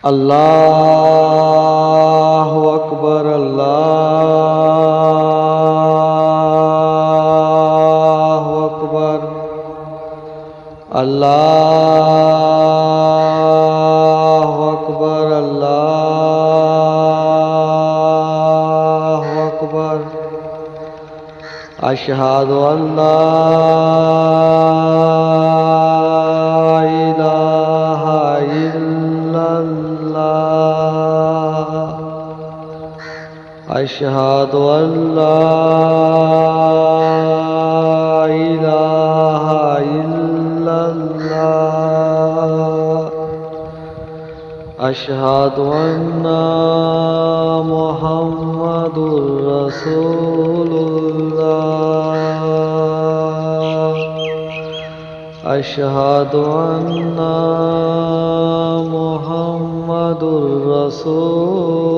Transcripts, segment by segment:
अल्लाहु अकबर अल्लाहु अकबर अल्लाहु अकबर अल्लाहु अकबर। अशहदु अल्ला इलाहा इल्लल्लाह। अशहदु अल्ला इलाहा इल्लल्लाह। अशहदु अन्ना मुहम्मदुर रसूलुल्लाह। अशहदु अन्ना मुहम्मदुर रसूलुल्लाह।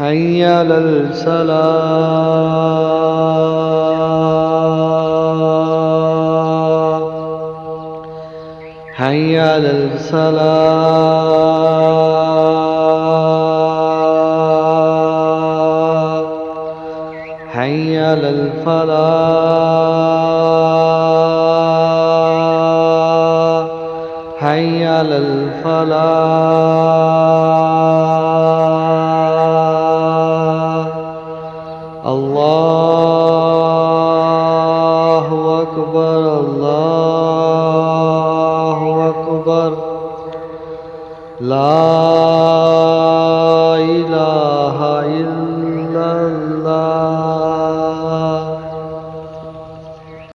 हय्या अलल सलाह। हय्या अलल सलाह। हय्या अलल फलाह। हय्या अलल फलाह। अल्लाहु अकबर अल्लाह